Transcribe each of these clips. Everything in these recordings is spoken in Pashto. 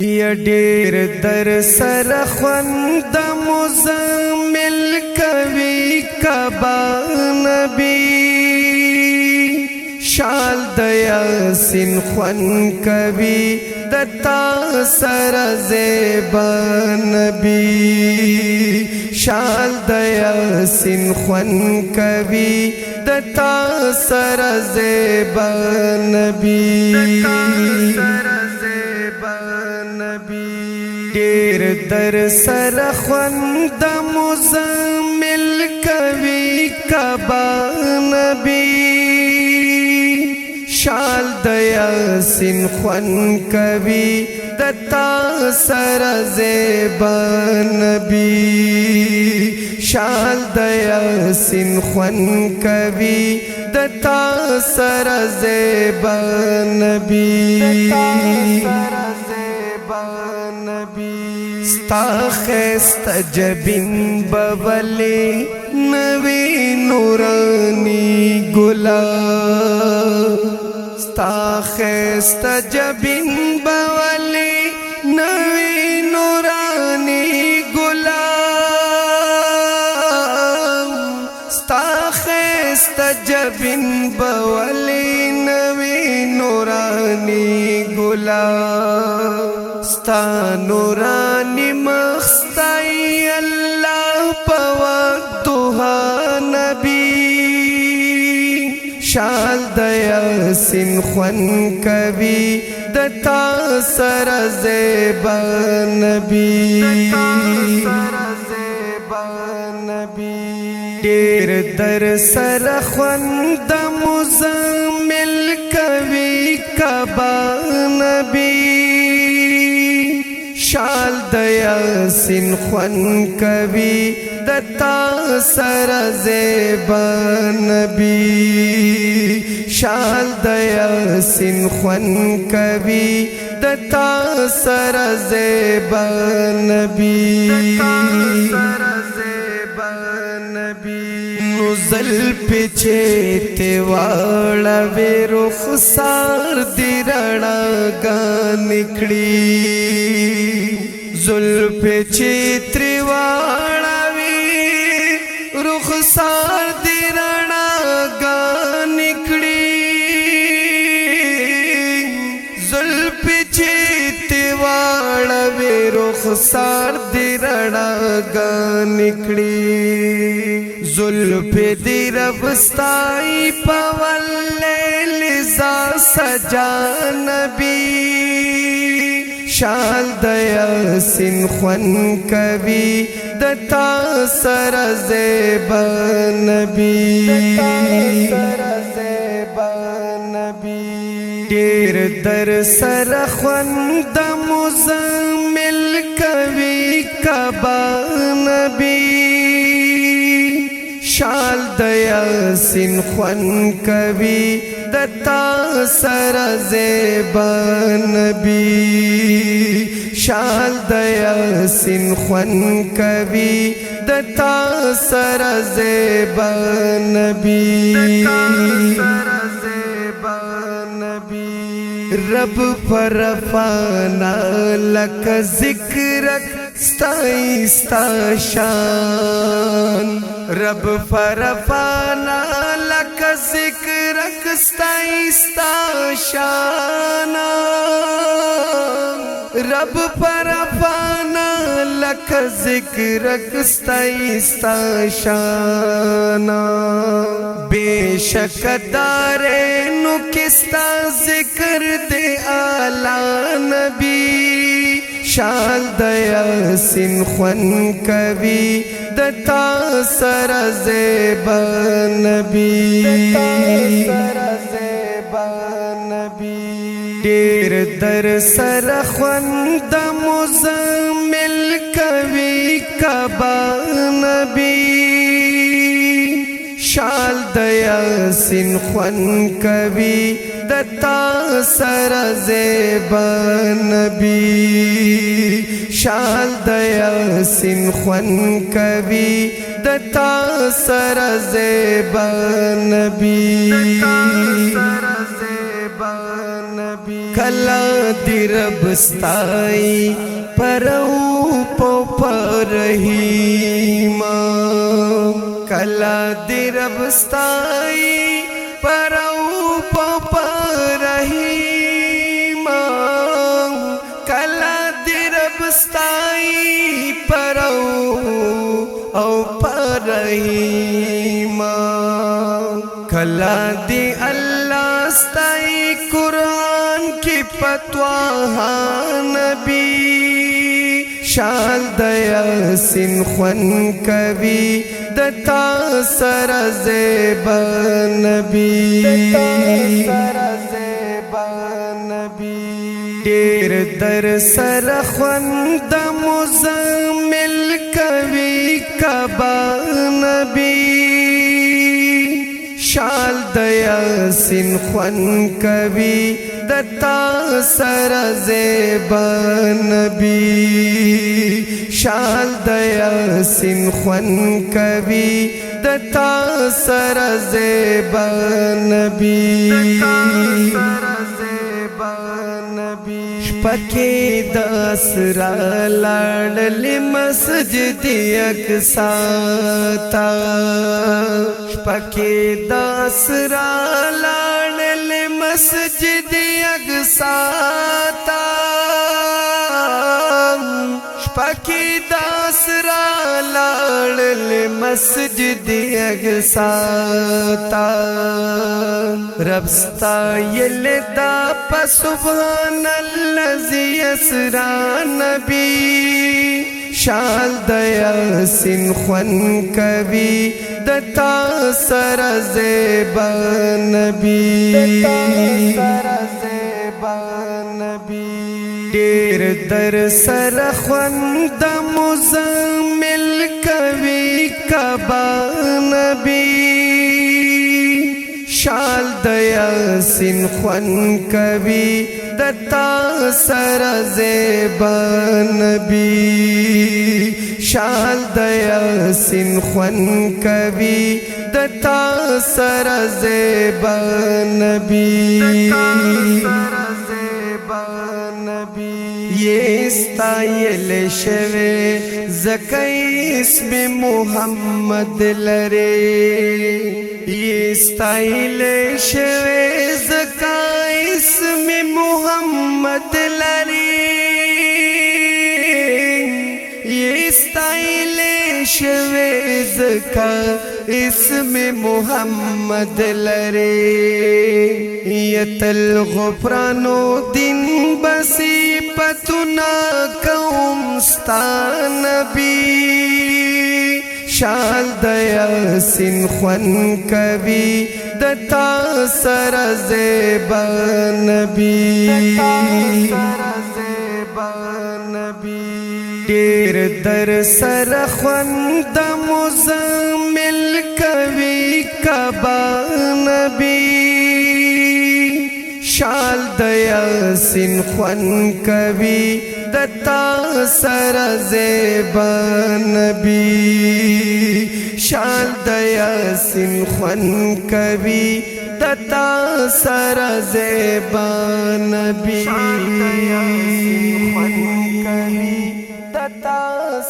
یا ډیر در سره خوند مزمل کوي کعبه نبی شال د یاسین خوند کوي د تا سره زیبا نبی شال د یاسین خوند کوي د تا سره زیبا نبی ډیر در سره خوند مزمل کوي کعبه نبی شال د یاسین خوند کوي د تا سره زیبا نبی شال د یاسین خوند کوي د تا سره زیبا نبی ستا خیست جبین بولی نوی نورانی گلا ستا خیست جبین بولی نوی نورانی گلا ستا خیست جبین بولی نوی نورانی گلا ستا نورانی مخستای اللہ پوقتها نبی شال د یاسین خوند کوي د تا سره زیبا نبی ډیر در سره خوند مزمل کوي کعبه نبی شال د یاسین خوند کوي د تا سره زیبا نبی شال د یاسین خوند کوي د تا سره زیبا نبی نو زلفی چیتے والا وی رخسار دی رڼاګان نکړي زلفی چیتری والا وی رخسار دی رڼاګان نکړي زلفی چیتری والا وی رخسار دی رڼاګان نکړي زلف دی رب ستائی پولیل زا سجا نبی شال د یاسین خوند کوي د تا سره زیبا نبی ډیر در سره خوند مزمل کوي کعبه نبی شال د یاسین خوند کوي د تا سره زیبا نبی شال د یاسین خوند کوي د تا سره زیبا نبی رب پرفانا لک ذکرک ستائی ستا شان رب پرفانا لک ذکرک ستائی ستا شان رب پرفانا لک ذکرک ستائی ستا شان بے شک دارے نو کستا ذکر دے آلا نبی شال د یاسین خوند کوي د تا سره زیبا نبی ډیر در سره خوند مزمل کوي کعبه نبی شال د یاسین خوند کوي د تا سره زیبا نبی شال د یاسین خوند کوي د تا سره زیبا نبی کلا دی رب ستائی پرو پو پرہیم کلا دی رب ستائی پرو پو پرہیم کلا دی رب ستائی پرو او پرہیم کلا دی اللہ ستائی قرآن کی پتواہا نبی شال دیا سن خون کبھی دتا سر زیبا نبی دیر در سر خون د مزمل کبھی کبا نبی شال دیا سن خون کبھی دتا سر زیبا نبی شال دیا سن خون کبھی دتا سر زیبا نبی شپکی داسرا لاړل مسجد اقصا تا شپکی داسرا لاړل مسجد اقصا تا شپکی داسرا لاړل مسجد اقصا تا رب ستایل دا سبحان الذی اسرا نبی شال دیا سن خون کبھی دتا سر زیبا نبی دیر در سر خون د مزمل کبھی کبا نبی شال دیا سن خون کبھی دتا سر زیبا نبی شال دیا سن خون کبھی دتا سر زیبا نبی یہ استایل شوے زکی اسم محمد لرے یہ استایل شوے زکی اسم محمد لرے یہ استایل شوے زکی اسم محمد لرے یتل غفرانو دن بسی پتنا قوم ستا نبی شال دیا سن خون کبھی دتا سر زیبا نبی دیر در سر خون د مزمل کبھی کبا نبی شال دیا سن خون کبھی دتا سر زیبا نبی شال دیا سن خون کبھی دتا سر زیبا نبی دتا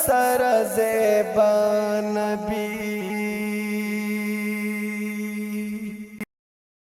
سر زیبا نبی